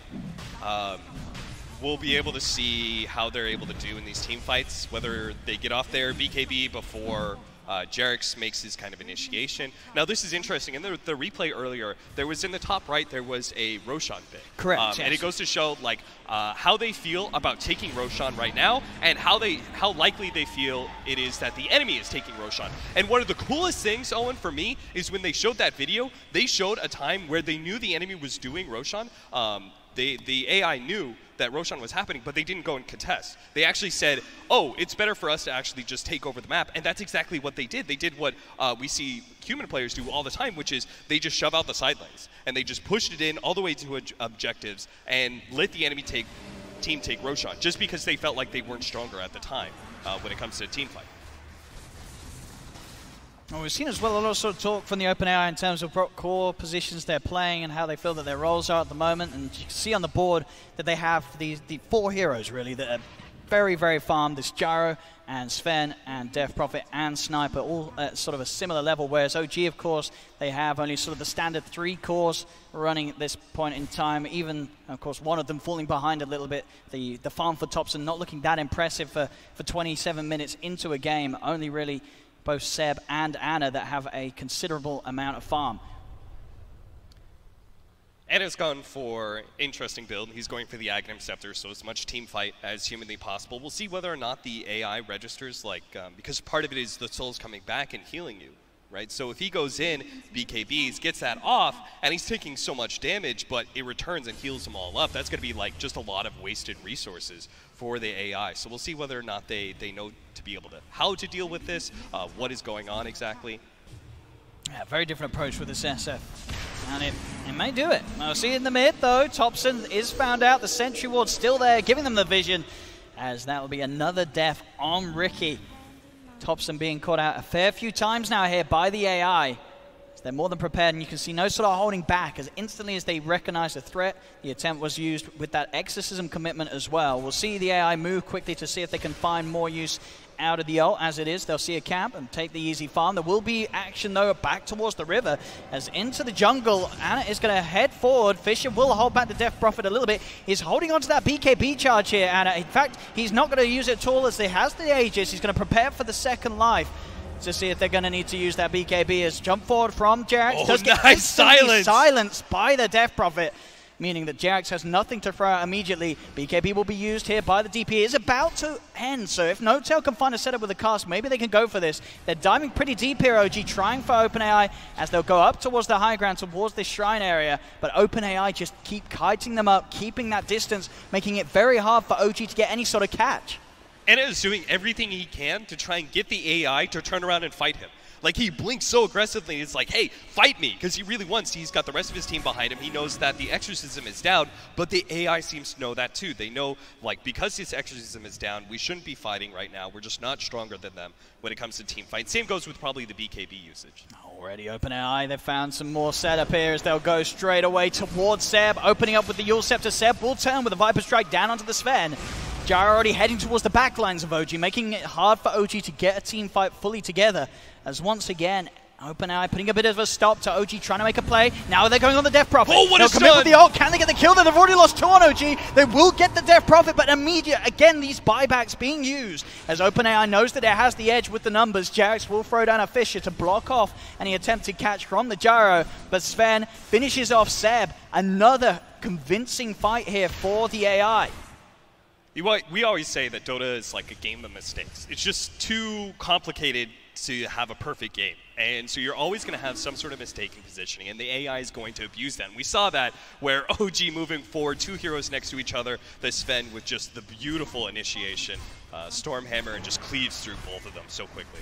we'll be able to see how they're able to do in these team fights, whether they get off their BKB before Jerax makes his kind of initiation. Now, this is interesting. In the replay earlier, there was in the top right, there was a Roshan pick. Correct, yes. And it goes to show like how they feel about taking Roshan right now, and how likely they feel it is that the enemy is taking Roshan. And one of the coolest things, Owen, for me, is when they showed that video, they showed a time where they knew the enemy was doing Roshan. The AI knew that Roshan was happening, but they didn't go and contest. They actually said, oh, it's better for us to actually just take over the map. And that's exactly what they did. They did what we see human players do all the time, which is they just shove out the side lanes. And they just pushed it in all the way to objectives and let the enemy team take Roshan, just because they felt like they weren't stronger at the time when it comes to a team fight. Well, we've seen as well a lot of sort of talk from the OpenAI in terms of what core positions they're playing and how they feel that their roles are at the moment. And you can see on the board that they have the 4 heroes, really, that are very, very farmed. This Gyro and Sven and Death Prophet and Sniper, all at sort of a similar level. Whereas OG, of course, they have only sort of the standard 3 cores running at this point in time. Even, of course, one of them falling behind a little bit. The farm for Thompson not looking that impressive for 27 minutes into a game. Only really both Seb and Ana that have a considerable amount of farm. Ana's gone for interesting build. He's going for the Aghanim Scepter, so as much team fight as humanly possible. We'll see whether or not the AI registers, like, because part of it is the souls coming back and healing you. right? So if he goes in, BKBs, gets that off, and he's taking so much damage, but it returns and heals them all up, that's going to be like just a lot of wasted resources for the AI. So we'll see whether or not they know to be able to, how to deal with this, what is going on exactly. Yeah, very different approach with this SF. And it may do it. We'll see in the mid, though. Thompson is found out. The sentry ward's still there, giving them the vision, as that will be another death on Ricky. Thompson being caught out a fair few times now here by the AI. So they're more than prepared, and you can see no sort of holding back, as instantly as they recognize the threat, the attempt was used with that exorcism commitment as well. We'll see the AI move quickly to see if they can find more use out of the ult. As it is, they'll see a camp and take the easy farm. There will be action, though, back towards the river, as into the jungle. Ana is going to head forward. Fisher will hold back the Death Prophet a little bit. He's holding on to that BKB charge here, Ana. In fact, he's not going to use it at all, as he has the Aegis. He's going to prepare for the second life to see if they're going to need to use that BKB. As jump forward from Jerax. Oh, does get nice silence. Silenced by the Death Prophet, meaning that Jerax has nothing to throw out immediately. BKB will be used here by the DP. It is about to end, so if NoTail can find a setup with a cast, maybe they can go for this. They're diving pretty deep here, OG, trying for OpenAI, as they'll go up towards the high ground, towards this shrine area, but OpenAI just keep kiting them up, keeping that distance, making it very hard for OG to get any sort of catch. Ana is doing everything he can to try and get the AI to turn around and fight him. Like, he blinks so aggressively, it's like, hey, fight me, because he really wants, he's got the rest of his team behind him. He knows that the exorcism is down, but the AI seems to know that too. They know, like, because this exorcism is down, we shouldn't be fighting right now. We're just not stronger than them when it comes to team fight. Same goes with probably the BKB usage. Already OpenAI, they've found some more setup here, as they'll go straight away towards Seb, opening up with the Yule Scepter. Seb will turn with a Viper Strike down onto the Sven. Jara already heading towards the back lines of OG, making it hard for OG to get a team fight fully together. As once again, OpenAI putting a bit of a stop to OG, trying to make a play. Now they're going on the Death Prophet. Oh, what a stun! They'll commit with the ult. Can they get the kill? They've already lost 2 on OG. They will get the Death Prophet, but immediate, again, these buybacks being used. As OpenAI knows that it has the edge with the numbers, Jerax will throw down a Fisher to block off any attempted catch from the Gyro, but Sven finishes off Seb. Another convincing fight here for the AI. We always say that Dota is like a game of mistakes. It's just too complicated to have a perfect game. And so you're always going to have some sort of mistake in positioning, and the AI is going to abuse that. And we saw that where OG moving forward, 2 heroes next to each other, the Sven with just the beautiful initiation, Stormhammer, and just cleaves through both of them so quickly.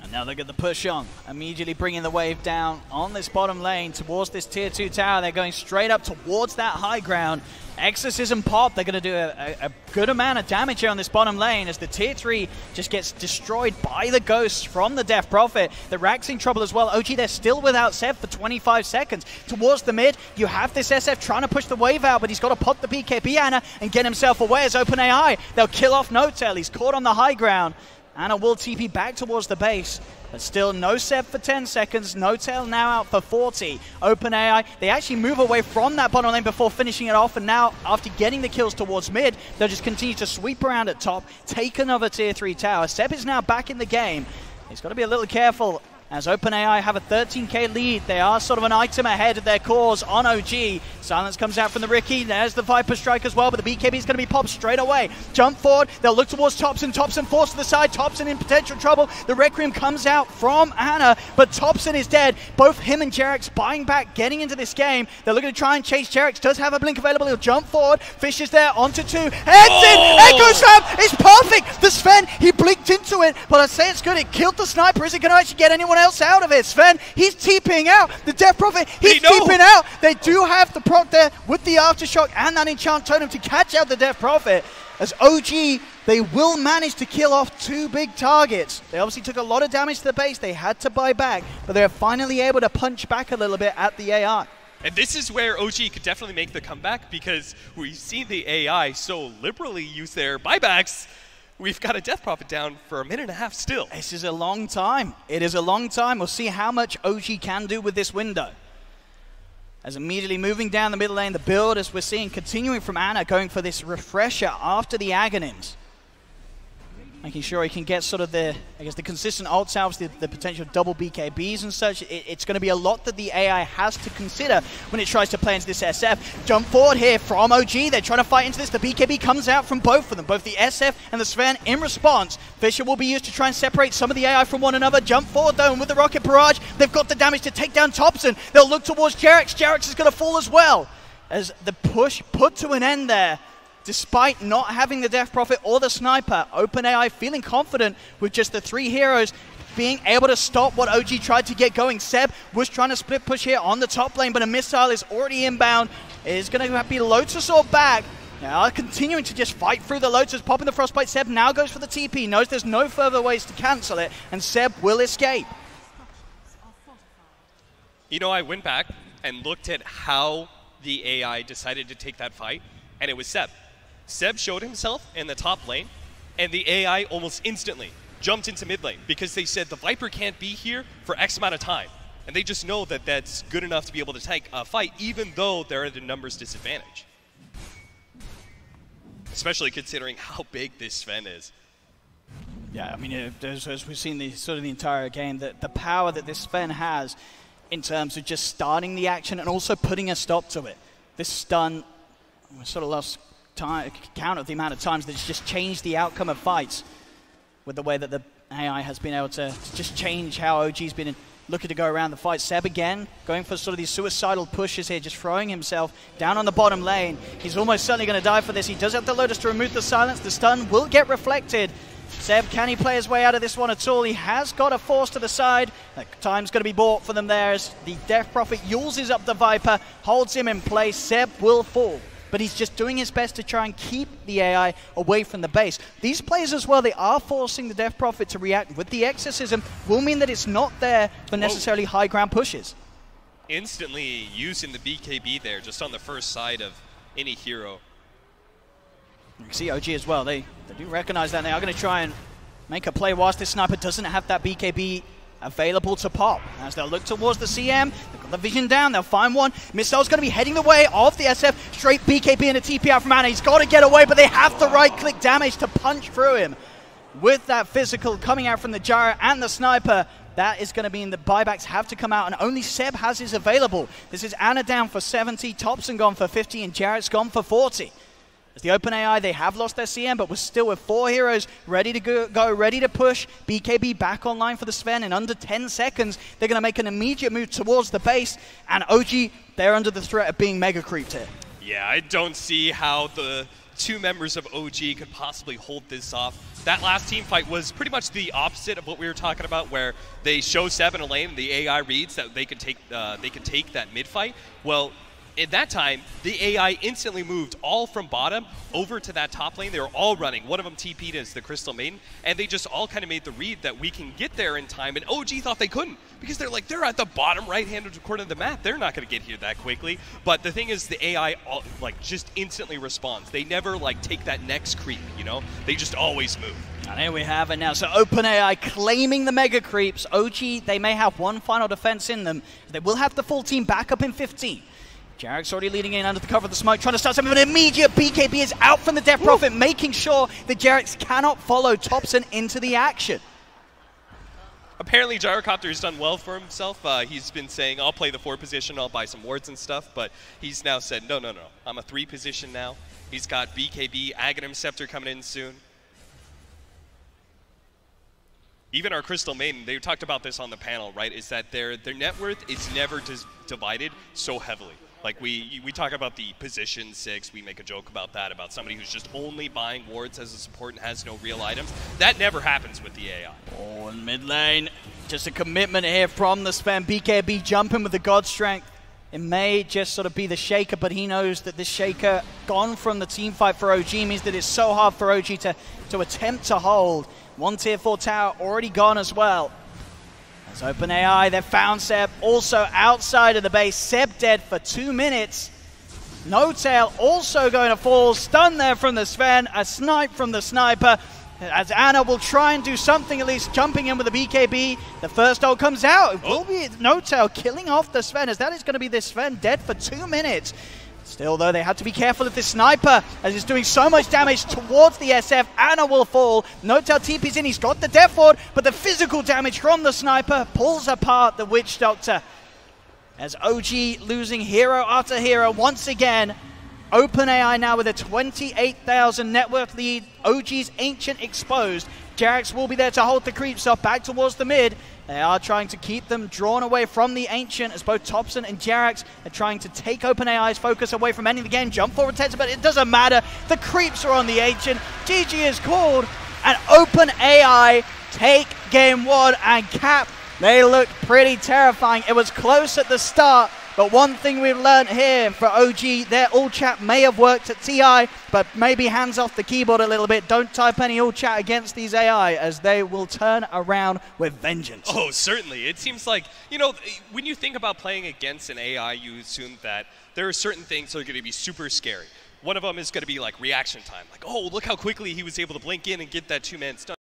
And now they get the push on, immediately bringing the wave down on this bottom lane towards this tier 2 tower. They're going straight up towards that high ground. Exorcism pop, they're going to do a good amount of damage here on this bottom lane, as the tier 3 just gets destroyed by the ghosts from the Death Prophet. The Rack's in trouble as well. OG, they're still without Seb for 25 seconds. Towards the mid, you have this SF trying to push the wave out, but he's got to pop the BKB Ana and get himself away as OpenAI. They'll kill off NoTail. He's caught on the high ground. Ana will TP back towards the base, but still no Seb for 10 seconds. NoTail now out for 40. OpenAI, they actually move away from that bottom lane before finishing it off, and now after getting the kills towards mid, they'll just continue to sweep around at top, take another tier 3 tower. Seb is now back in the game. He's got to be a little careful, as OpenAI have a 13k lead. They are sort of an item ahead of their cause on OG. Silence comes out from the Ricky. There's the Viper Strike as well, but the BKB is going to be popped straight away. Jump forward. They'll look towards Thompson. Thompson forced to the side. Thompson in potential trouble. The Requiem comes out from Ana, but Thompson is dead. Both him and Jerax buying back, getting into this game. They're looking to try and chase. Jerax does have a blink available. He'll jump forward. Fish is there onto 2. Heads in. Echo Slam is perfect. The Sven, he blinked into it, but I say it's good. It killed the sniper. Is it going to actually get anyone else out of it? Sven, he's TPing out. The Death Prophet, he's TPing out. They do have the proc there with the Aftershock and that Enchant Totem to catch out the Death Prophet. As OG, they will manage to kill off 2 big targets. They obviously took a lot of damage to the base. They had to buy back, but they're finally able to punch back a little bit at the AI. And this is where OG could definitely make the comeback, because we've seen the AI so liberally use their buybacks. We've got a Death Prophet down for a minute and a half still. This is a long time. It is a long time. We'll see how much OG can do with this window. As immediately moving down the middle lane, the build, as we're seeing, continuing from Ana, going for this refresher after the Aghanims. making sure he can get sort of the, I guess, the consistent ult salves, the potential double BKBs and such. It's going to be a lot that the AI has to consider when it tries to play into this SF. Jump forward here from OG. They're trying to fight into this. The BKB comes out from both of them, both the SF and the Sven. In response, Fisher will be used to try and separate some of the AI from one another. Jump forward though, and with the rocket barrage, they've got the damage to take down Thompson. They'll look towards Jarex. Jarex is going to fall as well, as the push put to an end there. Despite not having the Death Prophet or the Sniper, OpenAI feeling confident with just the 3 heroes being able to stop what OG tried to get going. Seb was trying to split push here on the top lane, but a missile is already inbound. It is going to be Lotus or back. Now continuing to just fight through the Lotus, popping the Frostbite. Seb now goes for the TP, knows there's no further ways to cancel it, and Seb will escape. You know, I went back and looked at how the AI decided to take that fight, and it was Seb. Seb showed himself in the top lane, and the AI almost instantly jumped into mid lane because they said the Viper can't be here for X amount of time. And they just know that that's good enough to be able to take a fight, even though they're at a numbers disadvantage. Especially considering how big this Sven is. Yeah, I mean, as we've seen the sort of the entire game, the power that this Sven has in terms of just starting the action and also putting a stop to it. This stun, we sort of lost count of the amount of times that it's just changed the outcome of fights with the way that the AI has been able to just change how OG's been looking to go around the fight. Seb again going for sort of these suicidal pushes here, just throwing himself down on the bottom lane. He's almost certainly going to die for this. He does have the Lotus to remove the silence. The stun will get reflected. Seb, can he play his way out of this one at all? He has got a force to the side. Time's going to be bought for them there as the Death Prophet uses up the Viper, holds him in place. Seb will fall, but he's just doing his best to try and keep the AI away from the base. These players as well, they are forcing the Death Prophet to react with the Exorcism, will mean that it's not there for necessarily high ground pushes. Instantly using the BKB there, just on the first side of any hero. You can see OG as well, they do recognize that, and they are going to try and make a play whilst this Sniper doesn't have that BKB available to pop. As they'll look towards the CM, they've got the vision down, they'll find one. Missile's going to be heading the way of the SF, straight BKB and a TP out from Anna. He's got to get away, but they have the right-click damage to punch through him. With that physical coming out from the Gyro and the Sniper, that is going to mean that buybacks have to come out, and only Seb has his available. This is Anna down for 70, Thompson gone for 50, and Jarrett's gone for 40. As the OpenAI, they have lost their CM, but we're still with 4 heroes ready to go, ready to push. BKB back online for the Sven in under 10 seconds. They're going to make an immediate move towards the base, and OG, they're under the threat of being mega creeped here. Yeah, I don't see how the 2 members of OG could possibly hold this off. That last team fight was pretty much the opposite of what we were talking about, where they show Seb in a lane, the AI reads that they could take that mid fight. Well, in that time, the AI instantly moved all from bottom over to that top lane. They were all running. One of them TP'd as the Crystal Maiden, and they just all kind of made the read that we can get there in time, and OG thought they couldn't because they're like, they're at the bottom right-hand corner of the map. They're not going to get here that quickly. But the thing is, the AI just instantly responds. They never take that next creep, you know? They just always move. And here we have it now. So OpenAI claiming the mega creeps. OG, they may have one final defense in them. They will have the full team back up in 15. Jarek's already leading in under the cover of the smoke, trying to start something, but an immediate BKB is out from the Death Prophet, making sure that Jarex cannot follow Thompson into the action. Apparently, Gyrocopter's done well for himself. He's been saying, I'll play the 4 position, I'll buy some wards and stuff, but he's now said, no, I'm a 3 position now. He's got BKB, Aghanim Scepter coming in soon. Even our Crystal Maiden, they talked about this on the panel, right, is that their net worth is never divided so heavily. Like we talk about the position 6, we make a joke about that, about somebody who's just only buying wards as a support and has no real items. That never happens with the AI. Oh, in mid lane, just a commitment here from the Sven. BKB jumping with the God Strength. It may just sort of be the Shaker, but he knows that this Shaker gone from the team fight for OG means that it's so hard for OG to attempt to hold. 1 tier 4 tower already gone as well. As OpenAI, they've found Seb also outside of the base. Seb dead for 2 minutes. No Tail also going to fall. Stun there from the Sven. A snipe from the Sniper. As Anna will try and do something, at least jumping in with the BKB. The first ult comes out. It will be No Tail killing off the Sven, as that is going to be the Sven dead for 2 minutes. Still, though, they had to be careful of this sniper, as it's doing so much damage towards the SF. Anna will fall. No-Tail TP's in. He's got the death ward, but the physical damage from the sniper pulls apart the Witch Doctor. As OG losing hero after hero once again. OpenAI now with a 28,000 net worth lead. OG's Ancient exposed. Jarex will be there to hold the creeps up back towards the mid. They are trying to keep them drawn away from the Ancient, as both Thompson and Jarex are trying to take OpenAI's focus away from ending the game. Jump forward Tensor, but it doesn't matter. The creeps are on the Ancient. GG is called, and OpenAI take game 1. And Cap, they look pretty terrifying. It was close at the start, but one thing we've learned here for OG, their ult chat may have worked at TI, but maybe hands off the keyboard a little bit. Don't type any ult chat against these AI, as they will turn around with vengeance. Oh, certainly. It seems like, you know, when you think about playing against an AI, you assume that there are certain things that are going to be super scary. One of them is going to be like reaction time. Like, oh, look how quickly he was able to blink in and get that two-man stun.